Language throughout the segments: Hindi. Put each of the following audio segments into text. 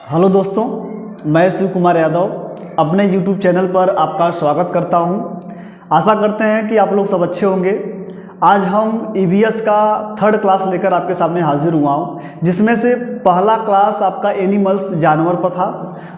हेलो दोस्तों, मैं शिव कुमार यादव अपने YouTube चैनल पर आपका स्वागत करता हूं। आशा करते हैं कि आप लोग सब अच्छे होंगे। आज हम EVS का थर्ड क्लास लेकर आपके सामने हाजिर हुआ हूं, जिसमें से पहला क्लास आपका एनिमल्स जानवर पर था,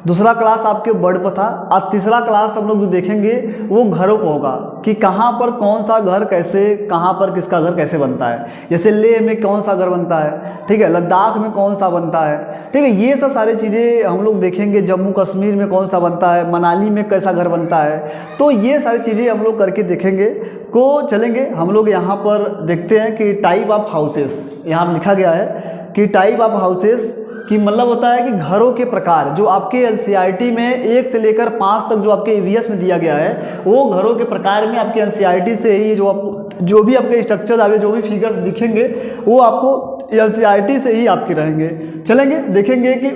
दूसरा क्लास आपके बर्ड पर था और तीसरा क्लास हम लोग जो देखेंगे वो घरों पर होगा कि कहाँ पर कौन सा घर कैसे, कहाँ पर किसका घर कैसे बनता है। जैसे लेह में कौन सा घर बनता है, ठीक है, लद्दाख में कौन सा बनता है, ठीक है, ये सब सारी चीज़ें हम लोग देखेंगे। जम्मू कश्मीर में कौन सा बनता है, मनाली में कैसा घर बनता है, तो ये सारी चीज़ें हम लोग करके देखेंगे को चलेंगे। हम लोग यहाँ पर देखते हैं कि टाइप ऑफ हाउसेस, यहाँ पर लिखा गया है कि टाइप ऑफ हाउसेस कि मतलब होता है कि घरों के प्रकार जो आपके NCERT में 1 से लेकर 5 तक जो आपके EVS में दिया गया है, वो घरों के प्रकार में आपके NCERT से ही जो भी आपके स्ट्रक्चर आवे, जो भी फिगर्स दिखेंगे वो आपको NCERT से ही आपके रहेंगे। चलेंगे देखेंगे कि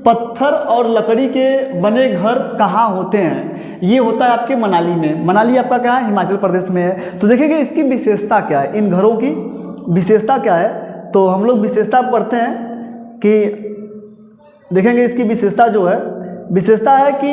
पत्थर और लकड़ी के बने घर कहाँ होते हैं। ये होता है आपके मनाली में। मनाली आपका क्या है, हिमाचल प्रदेश में है। तो देखेंगे इसकी विशेषता क्या है, इन घरों की विशेषता क्या है। तो हम लोग विशेषता पढ़ते हैं कि देखेंगे इसकी विशेषता जो है, विशेषता है कि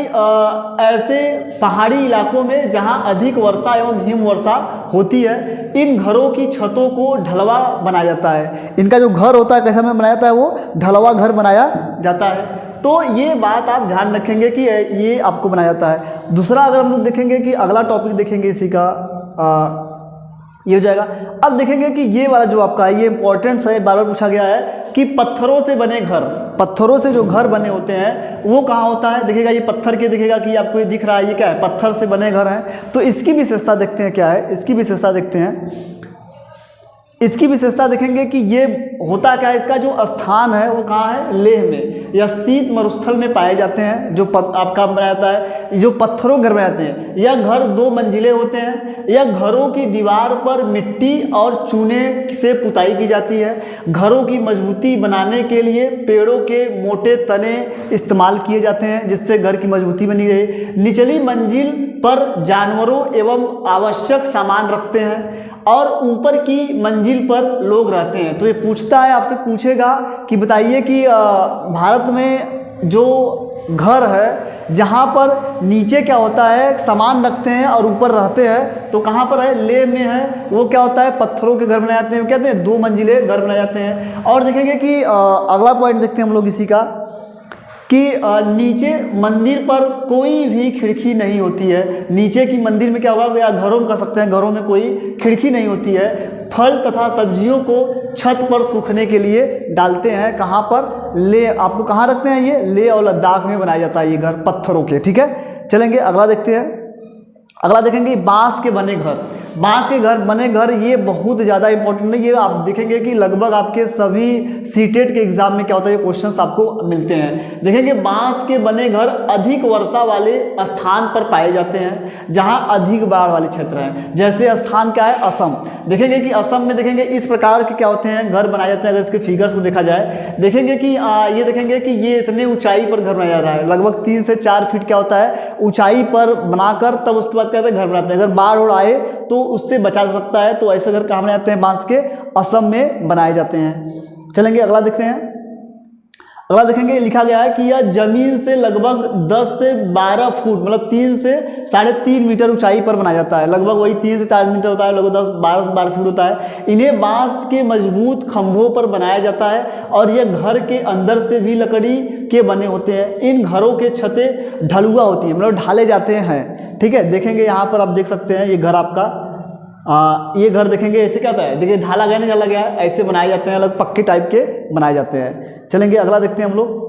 ऐसे पहाड़ी इलाकों में जहां अधिक वर्षा एवं हिम वर्षा होती है, इन घरों की छतों को ढलवा बनाया जाता है। इनका जो घर होता है कैसा में बनाया जाता है, वो ढलवा घर बनाया जाता है। तो ये बात आप ध्यान रखेंगे कि ये आपको बनाया जाता है। दूसरा अगर हम लोग देखेंगे कि अगला टॉपिक देखेंगे इसी का ये हो जाएगा। अब देखेंगे कि ये वाला जो आपका है ये इंपॉर्टेंट है, बार बार पूछा गया है कि पत्थरों से बने घर, पत्थरों से जो घर बने होते हैं वो कहाँ होता है। देखिएगा ये पत्थर के, देखिएगा कि आपको ये दिख रहा है, ये क्या है, पत्थर से बने घर हैं। तो इसकी विशेषता देखते हैं क्या है, इसकी विशेषता देखते हैं। इसकी विशेषता देखेंगे कि ये होता क्या है, इसका जो स्थान है वो कहाँ है, लेह में या शीत मरुस्थल में पाए जाते हैं। जो आपका बनाया जाता है, जो पत्थरों घर बनाते हैं, यह घर 2 मंजिले होते हैं। यह घरों की दीवार पर मिट्टी और चूने से पुताई की जाती है। घरों की मजबूती बनाने के लिए पेड़ों के मोटे तने इस्तेमाल किए जाते हैं, जिससे घर की मजबूती बनी रहे। निचली मंजिल पर जानवरों एवं आवश्यक सामान रखते हैं और ऊपर की मंजिल पर लोग रहते हैं। तो ये पूछता है, आपसे पूछेगा कि बताइए कि भारत में जो घर है जहाँ पर नीचे क्या होता है, सामान रखते हैं और ऊपर रहते हैं, तो कहाँ पर है, लेह में है। वो क्या होता है, पत्थरों के घर बनाए जाते हैं, वो कहते हैं 2 मंजिले घर बनाए जाते हैं। और देखेंगे कि अगला पॉइंट देखते हैं हम लोग इसी का कि नीचे मंदिर पर कोई भी खिड़की नहीं होती है। नीचे की मंदिर में क्या होगा, या घरों में कर सकते हैं, घरों में कोई खिड़की नहीं होती है। फल तथा सब्जियों को छत पर सूखने के लिए डालते हैं। कहाँ पर, ले आपको कहाँ रखते हैं, ये लेह और लद्दाख में बनाया जाता है ये घर पत्थरों के। ठीक है, चलेंगे अगला देखते हैं। अगला देखेंगे बांस के बने घर। बांस के घर बने घर ये बहुत ज़्यादा इंपॉर्टेंट है। ये आप देखेंगे कि लगभग आपके सभी सीटेट के एग्जाम में क्या होता है, ये क्वेश्चंस आपको मिलते हैं। देखेंगे बांस के बने घर अधिक वर्षा वाले स्थान पर पाए जाते हैं, जहां अधिक बाढ़ वाले क्षेत्र हैं। जैसे स्थान क्या है, असम। देखेंगे कि असम में देखेंगे इस प्रकार के क्या होते हैं, घर बनाए जाते हैं। अगर इसके फिगर्स को देखा जाए, देखेंगे कि ये देखेंगे कि ये इतने ऊंचाई पर घर बनाया जा रहा है, लगभग 3 से 4 फीट क्या होता है ऊंचाई पर बनाकर, तब उसके बाद क्या होता है, घर बनाते हैं। अगर बाढ़ उड़ आए तो उससे बचा जा सकता है। तो ऐसे घर कहाँ बनाए जाते हैं, बांस के, असम में बनाए जाते हैं। चलेंगे अगला देखते हैं। अगला देखेंगे लिखा गया है कि यह जमीन से लगभग 10 से 12 फुट, मतलब 3 से 3.5 मीटर ऊंचाई पर बनाया जाता है। लगभग वही 3 से 4 मीटर होता है, लगभग 10 से 12 फुट होता है। इन्हें बांस के मजबूत खंभों पर बनाया जाता है और यह घर के अंदर से भी लकड़ी के बने होते हैं। इन घरों के छतें ढलुआ होती हैं, मतलब ढाले जाते हैं। ठीक है, देखेंगे यहाँ पर आप देख सकते हैं ये घर आपका, ये घर देखेंगे ऐसे क्या होता है, देखिए ढाला गया नहीं, ढाला गया, ऐसे बनाए जाते हैं, अलग पक्के टाइप के बनाए जाते हैं। चलेंगे अगला देखते हैं हम लोग।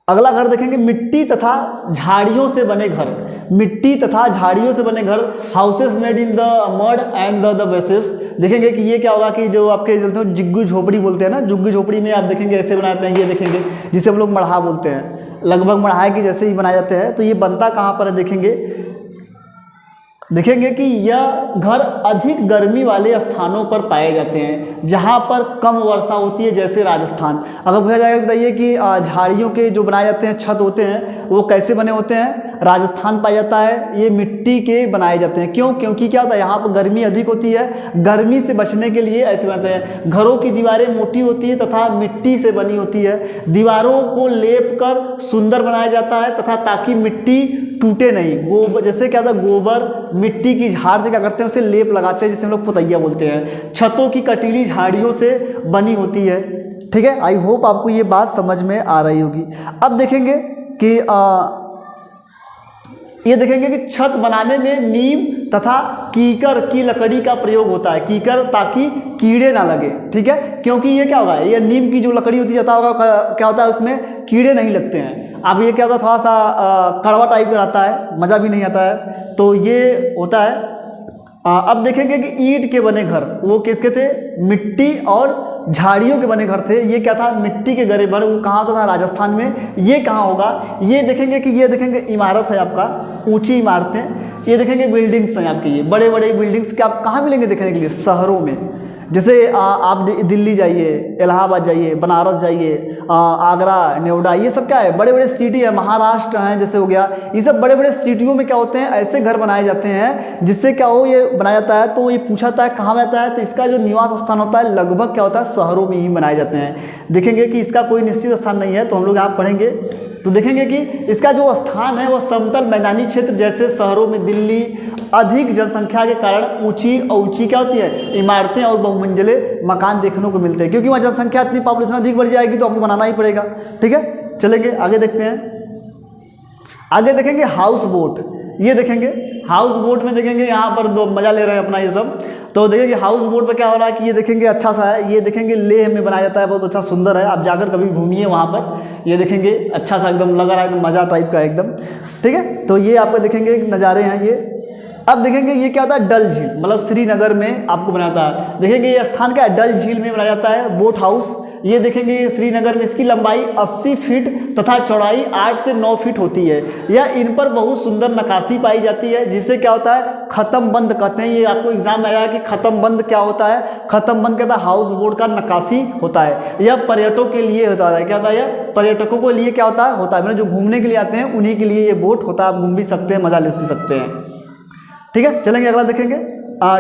अगला घर देखेंगे मिट्टी तथा झाड़ियों से बने घर। मिट्टी तथा झाड़ियों से बने घर, houses made in the mud and the basis. देखेंगे कि ये क्या होगा कि जो आपके झुग्गी झोपड़ी बोलते हैं ना, झुग्गी झोपड़ी में आप देखेंगे ऐसे बनाते हैं। ये देखेंगे जिसे हम लोग मढ़ा बोलते हैं, लगभग मढ़ाई की जैसे ही बनाए जाते हैं। तो ये बनता कहाँ पर है, देखेंगे देखेंगे कि यह घर अधिक गर्मी वाले स्थानों पर पाए जाते हैं जहां पर कम वर्षा होती है, जैसे राजस्थान। अगर पूछा जाएगा बताइए कि झाड़ियों के जो बनाए जाते हैं छत होते हैं वो कैसे बने होते हैं, राजस्थान पाया जाता है, ये मिट्टी के बनाए जाते हैं। क्यों? क्योंकि क्या होता है यहाँ पर गर्मी अधिक होती है, गर्मी से बचने के लिए ऐसे बनते हैं। घरों की दीवारें मोटी होती है तथा मिट्टी से बनी होती है, दीवारों को लेप कर सुंदर बनाया जाता है तथा ताकि मिट्टी टूटे नहीं। गोबर, जैसे क्या था, गोबर मिट्टी की झाड़ से क्या करते हैं, उसे लेप लगाते हैं, जिसे हम लोग पुतैया बोलते हैं। छतों की कटीली झाड़ियों से बनी होती है। ठीक है, आई होप आपको ये बात समझ में आ रही होगी। अब देखेंगे कि ये देखेंगे कि छत बनाने में नीम तथा कीकर की लकड़ी का प्रयोग होता है। कीकर ताकि कीड़े ना लगे। ठीक है, क्योंकि ये क्या होगा, ये नीम की जो लकड़ी होती है, क्या होता है उसमें कीड़े नहीं लगते हैं। अब ये क्या होता है, थोड़ा सा कड़वा टाइप का रहता है, मज़ा भी नहीं आता है, तो ये होता है। अब देखेंगे कि ईंट के बने घर, वो किसके थे, मिट्टी और झाड़ियों के बने घर थे। ये क्या था, मिट्टी के गड़े घर। वो कहाँ होता था, राजस्थान में। ये कहाँ होगा, ये देखेंगे कि ये देखेंगे इमारत है आपका, ऊंची इमारतें। ये देखेंगे बिल्डिंग्स हैं आपकी, ये बड़े बड़े बिल्डिंग्स के आप कहाँ मिलेंगे देखने के लिए, शहरों में। जैसे आप दिल्ली जाइए, इलाहाबाद जाइए, बनारस जाइए, आगरा, नोएडा, ये सब क्या है, बड़े बड़े सिटी है, महाराष्ट्र हैं जैसे हो गया, ये सब बड़े बड़े सिटियों में क्या होते हैं, ऐसे घर बनाए जाते हैं जिससे क्या हो, ये बनाया जाता है। तो ये पूछा जाता है कहाँ बनाता है, तो इसका जो निवास स्थान होता है लगभग क्या होता है, शहरों में ही बनाए जाते हैं। देखेंगे कि इसका कोई निश्चित स्थान नहीं है, तो हम लोग यहाँ पढ़ेंगे तो देखेंगे कि इसका जो स्थान है वह समतल मैदानी क्षेत्र, जैसे शहरों में दिल्ली, अधिक जनसंख्या के कारण ऊंची क्या होती है, इमारतें और बहुमंजिले मकान देखने को मिलते हैं। क्योंकि वहाँ जनसंख्या इतनी, पॉपुलेशन अधिक बढ़ जाएगी तो आपको बनाना ही पड़ेगा। ठीक है, चलेंगे आगे देखते हैं। आगे देखेंगे हाउस बोट। ये देखेंगे हाउस बोट में देखेंगे यहाँ पर दो मजा ले रहे हैं अपना ये सब। तो देखेंगे हाउस बोट पर क्या हो रहा है कि ये देखेंगे अच्छा सा है, ये देखेंगे लेह में बनाया जाता है, बहुत अच्छा सुंदर है। आप जाकर कभी घूमिए वहाँ पर, ये देखेंगे अच्छा सा एकदम लग रहा है, एकदम मज़ा टाइप का एकदम। ठीक है, तो ये आपको देखेंगे नज़ारे हैं ये। अब देखेंगे ये क्या होता है, डल झील, मतलब श्रीनगर में आपको बनाया जाता है। देखेंगे ये स्थान क्या है, डल झील में बनाया जाता है बोट हाउस। ये देखेंगे श्रीनगर में, इसकी लंबाई 80 फीट तथा चौड़ाई 8 से 9 फीट होती है। यह इन पर बहुत सुंदर नक्काशी पाई जाती है, जिससे क्या होता है, खत्म बंद कहते हैं। ये आपको एग्जाम में आया कि खत्म बंद क्या होता है, खत्म बंद कहता है हाउस बोट का नक्काशी होता है। यह पर्यटकों के लिए होता है, क्या होता है, यह पर्यटकों के लिए क्या होता है, मतलब जो घूमने के लिए आते हैं उन्हीं के लिए ये बोट होता है। आप घूम भी सकते हैं, मजा ले सकते हैं। ठीक है, चलेंगे अगला देखेंगे।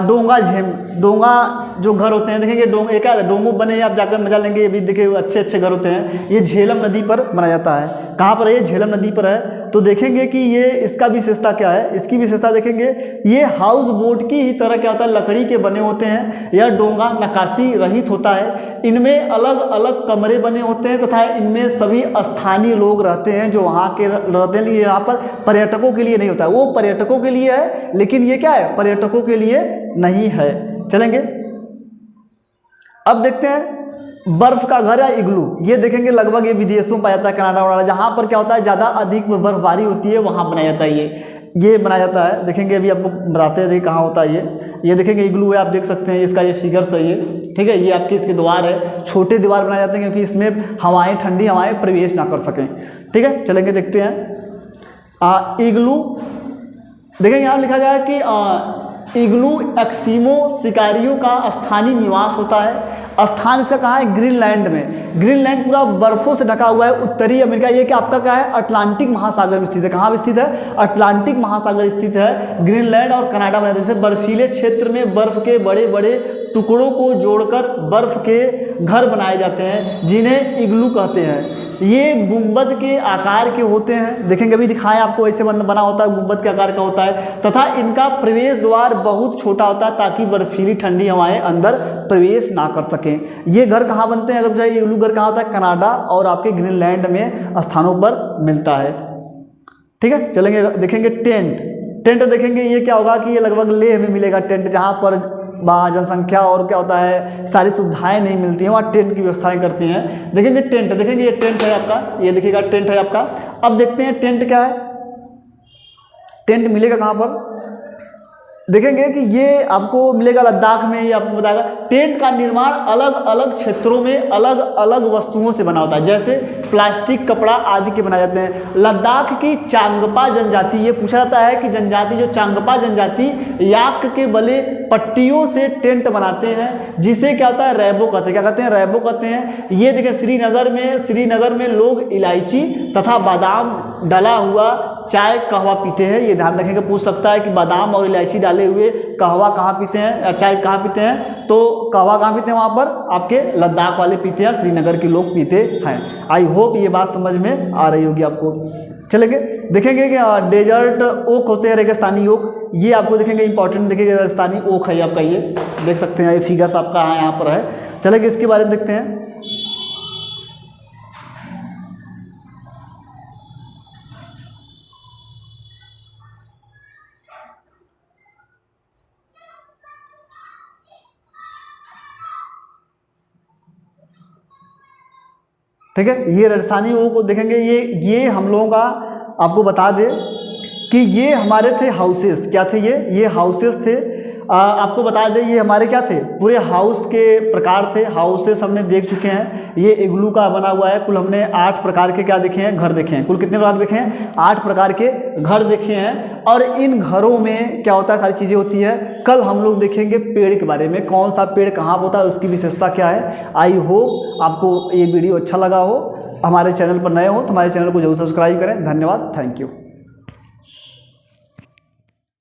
डोंगा झेम, डोंगा जो घर होते हैं, देखेंगे डोंगा एक डोंगो बने, आप जाकर मजा लेंगे। ये भी देखिए अच्छे अच्छे घर होते हैं। ये झेलम नदी पर बनाया जाता है। कहाँ पर है, ये झेलम नदी पर है। तो देखेंगे कि ये इसका विशेषता क्या है, इसकी विशेषता देखेंगे, ये हाउस बोट की ही तरह क्या होता है, लकड़ी के बने होते हैं। यह डोंगा नक्काशी रहित होता है। इनमें अलग अलग कमरे बने होते हैं तथा इनमें सभी स्थानीय लोग रहते हैं जो वहाँ के रहते हैं। यहाँ पर पर्यटकों के लिए नहीं होता है, वो पर्यटकों के लिए है, लेकिन ये क्या है, पर्यटकों के लिए नहीं है। चलेंगे अब देखते हैं बर्फ का घर या इग्लू। ये देखेंगे लगभग ये विदेशों में पाया जाता है, कनाडा वनाडा, जहाँ पर क्या होता है ज़्यादा अधिक बर्फबारी होती है, वहाँ बनाया जाता है। ये बनाया जाता है। देखेंगे अभी आपको बताते हैं कहाँ होता है ये देखेंगे इग्लू है, आप देख सकते हैं इसका ये फिगर सही है। ठीक है, ये आपके इसके द्वार है, छोटे दीवार बनाए जाते हैं क्योंकि इसमें हवाएं, ठंडी हवाएं प्रवेश ना कर सकें। ठीक है, चलेंगे देखते हैं इग्लू। देखेंगे यहाँ लिखा गया है कि इग्लू एक्सिमो शिकारियों का स्थानीय निवास होता है। स्थान इसका कहाँ है, ग्रीनलैंड में। ग्रीनलैंड पूरा बर्फों से ढका हुआ है, उत्तरी अमेरिका। ये कि आपका क्या है, अटलांटिक महासागर में स्थित है। कहाँ स्थित है, अटलांटिक महासागर स्थित है। ग्रीनलैंड और कनाडा में जैसे बर्फीले क्षेत्र में बर्फ के बड़े बड़े टुकड़ों को जोड़कर बर्फ के घर बनाए जाते हैं, जिन्हें इग्लू कहते हैं। ये गुंबद के आकार के होते हैं। देखेंगे अभी दिखाएं आपको, ऐसे बना होता है, गुंबद के आकार का होता है तथा इनका प्रवेश द्वार बहुत छोटा होता है ताकि बर्फीली ठंडी हवाएं अंदर प्रवेश ना कर सकें। ये घर कहाँ बनते हैं, अगर ये इग्लू घर कहाँ होता है, कनाडा और आपके ग्रीनलैंड में स्थानों पर मिलता है। ठीक है, चलेंगे देखेंगे टेंट देखेंगे। ये क्या होगा कि ये लगभग लेह में मिलेगा टेंट, जहाँ पर वहाँ जनसंख्या और क्या होता है, सारी सुविधाएं नहीं मिलती हैं, वहाँ टेंट की व्यवस्थाएं करती हैं। देखेंगे टेंट, देखेंगे ये टेंट है आपका, ये देखिएगा टेंट है आपका। अब देखते हैं टेंट क्या है, टेंट मिलेगा कहाँ पर। देखेंगे कि ये आपको मिलेगा लद्दाख में। ये आपको बताएगा टेंट का निर्माण अलग अलग क्षेत्रों में अलग अलग वस्तुओं से बना होता है, जैसे प्लास्टिक, कपड़ा आदि के बनाए जाते हैं। लद्दाख की चांगपा जनजाति, ये पूछा जाता है कि जनजाति जो चांगपा जनजाति याक के बले पट्टियों से टेंट बनाते हैं, जिसे क्या होता है रैबो कहते हैं। क्या कहते हैं? रैबो कहते हैं। ये देखिए श्रीनगर में लोग इलायची तथा बादाम डला हुआ चाय कहवा पीते हैं। ये ध्यान रखेंगे, पूछ सकता है कि बादाम और इलायची डाले हुए कहवा कहाँ पीते हैं या चाय कहाँ पीते हैं, तो कहवा कहाँ पीते हैं? वहाँ पर आपके लद्दाख वाले पीते हैं, श्रीनगर के लोग पीते हैं। आई होप ये बात समझ में आ रही होगी आपको। चलेंगे देखेंगे कि डेजर्ट ओक होते हैं, रेगिस्तानी ओक। ये आपको देखेंगे इंपॉर्टेंट, देखिए रेगिस्तानी ओक है आपका, ये देख सकते हैं, ये फिगर्स आपका यहाँ पर है। चलेंगे इसके बारे में देखते हैं। ठीक है, ये राजस्थानी ओक को देखेंगे। ये हम लोगों का आपको बता दें कि ये हमारे थे हाउसेस। क्या थे ये हाउसेस थे। आपको बता दें ये हमारे क्या थे, पूरे हाउस के प्रकार थे। हाउसेस हमने देख चुके हैं, ये इग्लू का बना हुआ है। कुल हमने 8 प्रकार के क्या देखे हैं, घर देखे हैं। कुल कितने प्रकार देखे हैं? 8 प्रकार के घर देखे हैं। और इन घरों में क्या होता है, सारी चीज़ें होती है। कल हम लोग देखेंगे पेड़ के बारे में, कौन सा पेड़ कहाँ होता है, उसकी विशेषता क्या है। आई होप आपको ये वीडियो अच्छा लगा हो। हमारे चैनल पर नए हो तो हमारे चैनल को जरूर सब्सक्राइब करें। धन्यवाद, थैंक यू।